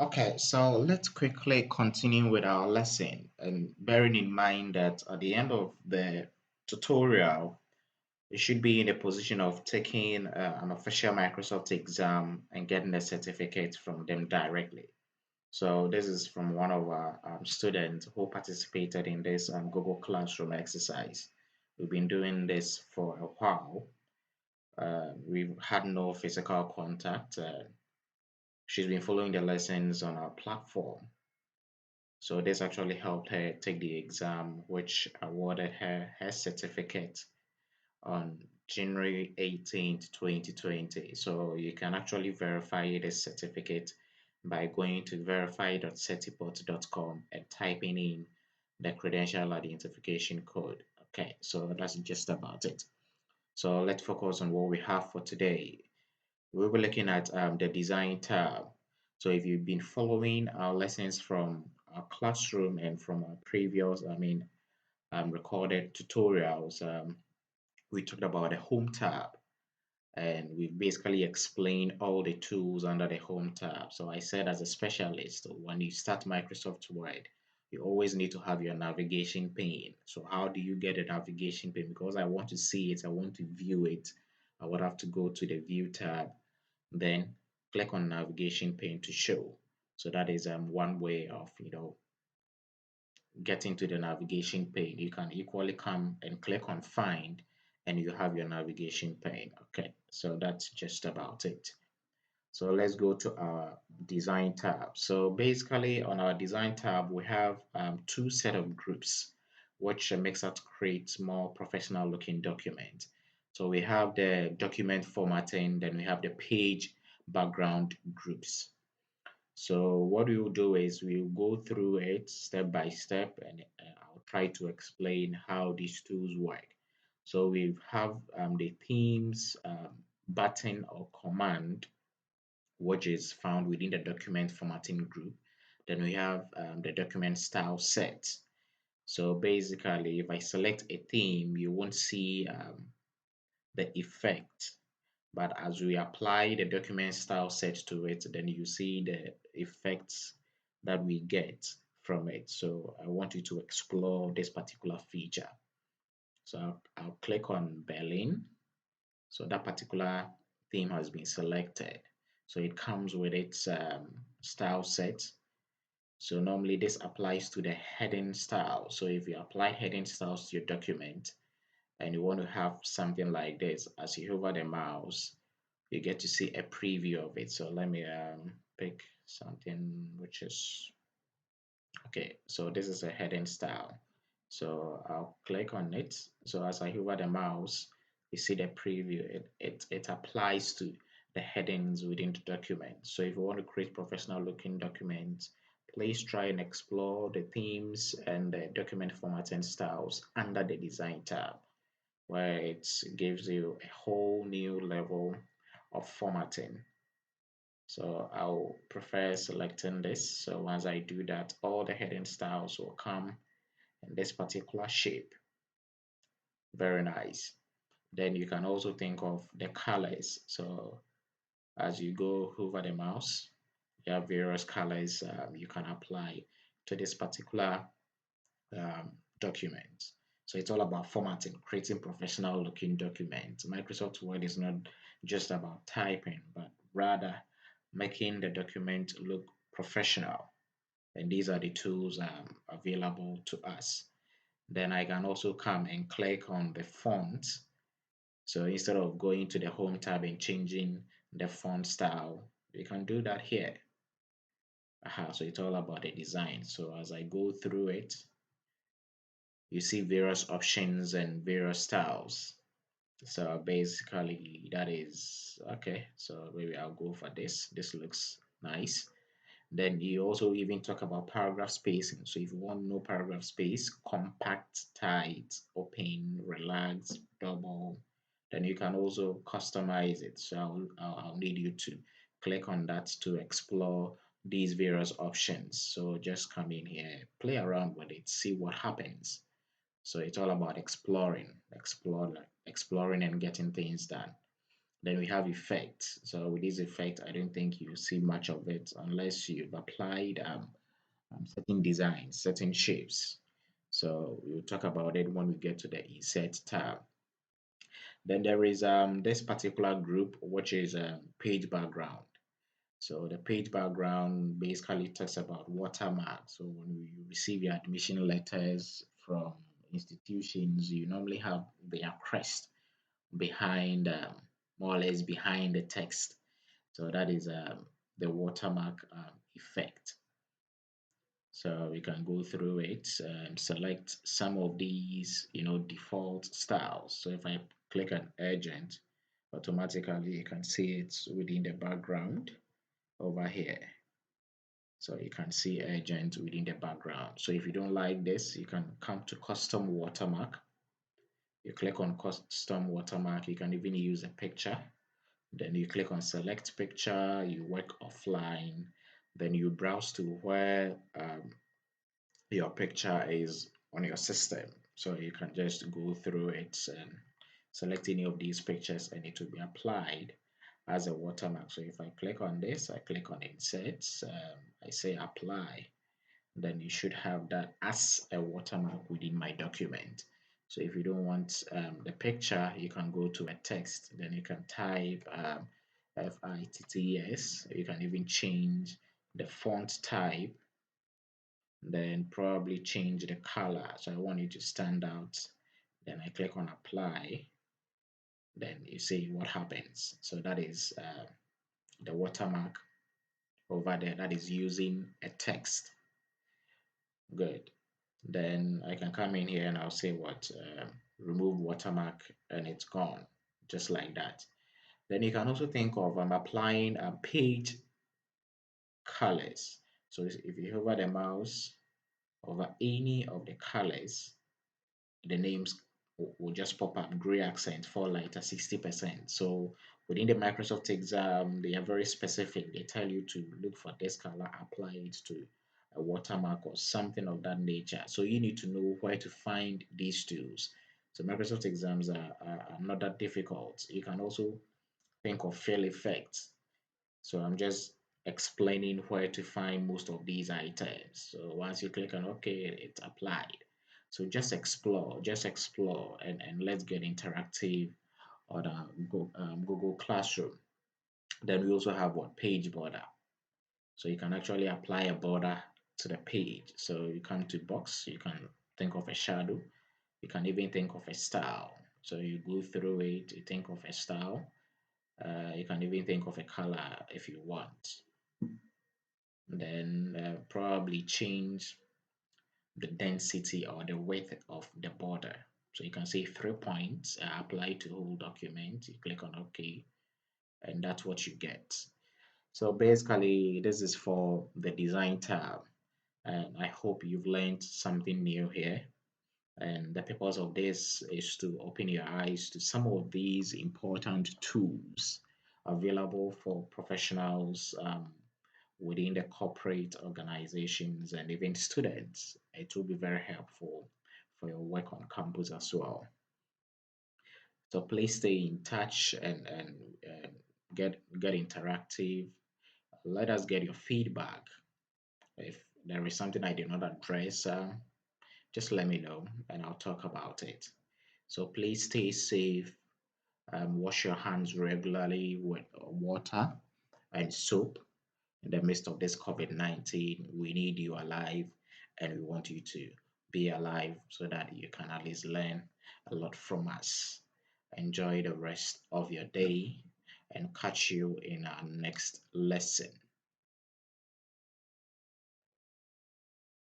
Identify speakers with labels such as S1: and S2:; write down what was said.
S1: Okay, so let's quickly continue with our lesson and bearing in mind that at the end of the tutorial, you should be in a position of taking an official Microsoft exam and getting a certificate from them directly. So this is from one of our students who participated in this Google Classroom exercise. We've been doing this for a while. We've had no physical contact. She's been following the lessons on our platform. So this actually helped her take the exam, which awarded her her certificate on January 18th, 2020. So you can actually verify this certificate by going to verify.certiport.com and typing in the credential identification code. Okay, so that's just about it. So let's focus on what we have for today. We'll be looking at the design tab. So if you've been following our lessons from our classroom and from our previous, recorded tutorials, we talked about the home tab and we basically explained all the tools under the home tab. So I said as a specialist, when you start Microsoft Word, you always need to have your navigation pane. So how do you get a navigation pane? Because I want to see it, I want to view it, I would have to go to the view tab, then click on navigation pane to show. So that is one way of getting to the navigation pane. You can equally come and click on find and you have your navigation pane. Okay, so that's just about it. So let's go to our design tab. So basically on our design tab, we have two set of groups, which makes us create more professional looking document. So we have the document formatting, then we have the page background groups. So what we will do is we'll go through it step by step and I'll try to explain how these tools work. So we have the themes button or command, which is found within the document formatting group. Then we have the document style set. So basically, if I select a theme, you won't see the effect. But as we apply the document style set to it, then you see the effects that we get from it. So I want you to explore this particular feature. So I'll click on Berlin. So that particular theme has been selected. So it comes with its style set. So normally this applies to the heading style. So if you apply heading styles to your document and you want to have something like this, as you hover the mouse, you get to see a preview of it. So let me pick something which is okay. So this is a heading style. So I'll click on it. So as I hover the mouse, you see the preview. It applies to the headings within the document. So if you want to create professional looking documents, please try and explore the themes and the document formatting styles under the design tab, where it gives you a whole new level of formatting. So I'll prefer selecting this. So once I do that, all the heading styles will come in this particular shape. Very nice. Then you can also think of the colors. So as you go over the mouse, you have various colors you can apply to this particular document. So it's all about formatting, creating professional looking documents. Microsoft Word is not just about typing, but rather making the document look professional. And these are the tools available to us. Then I can also come and click on the font. So instead of going to the home tab and changing the font style, we can do that here. So it's all about the design. So as I go through it, you see various options and various styles. So basically that is okay. So maybe I'll go for this. This looks nice. Then you also even talk about paragraph spacing. So if you want no paragraph space, compact, tight, open, relax, double, then you can also customize it. So I'll need you to click on that to explore these various options. So just come in here, play around with it, see what happens. So it's all about exploring and getting things done. Then we have effects. So with this effect, I don't think you see much of it unless you've applied certain designs, certain shapes. So we'll talk about it when we get to the insert tab. Then there is this particular group, which is page background. So the page background basically talks about watermark. So when you receive your admission letters from institutions, you normally have their crest behind, more or less behind the text. So that is the watermark effect. So we can go through it and select some of these, default styles. So if I click on urgent, automatically you can see it within the background over here. So you can see urgent within the background. So if you don't like this, you can come to custom watermark. You click on custom watermark. You can even use a picture. Then you click on select picture. You work offline. Then you browse to where your picture is on your system. So you can just go through it and select any of these pictures and it will be applied as a watermark. So if I click on this, I click on insert, I say apply, then you should have that as a watermark within my document. So if you don't want the picture, you can go to a text, then you can type FITTS. You can even change the font type, then probably change the color. So I want it to stand out. Then I click on apply. Then you see what happens. So that is the watermark over there that is using a text. Good. Then I can come in here and I'll say what remove watermark and it's gone, just like that. Then you can also think of applying page colors. So if you hover the mouse over any of the colors, the names will just pop up: gray accent, for lighter, 60%. So within the Microsoft exam, they are very specific. They tell you to look for this color, apply it to a watermark or something of that nature. So you need to know where to find these tools. So Microsoft exams are not that difficult. You can also think of fill effects. So I'm just explaining where to find most of these items. So once you click on OK, it's applied. So just explore, and let's get interactive on Google Classroom. Then we also have what page border. So you can actually apply a border to the page. So you come to box, you can think of a shadow. You can even think of a style. So you go through it, you think of a style. You can even think of a color if you want. Then probably change the density or the width of the border. So you can see 3 points apply to whole document. You click on OK, and that's what you get. So basically, this is for the design tab, and I hope you've learned something new here. And the purpose of this is to open your eyes to some of these important tools available for professionals within the corporate organizations and even students. It will be very helpful for your work on campus as well. So please stay in touch and get interactive. Let us get your feedback. If there is something I did not address, just let me know and I'll talk about it. So please stay safe. Wash your hands regularly with water and soap. In the midst of this COVID-19, we need you alive and we want you to be alive so that you can at least learn a lot from us. Enjoy the rest of your day and catch you in our next lesson.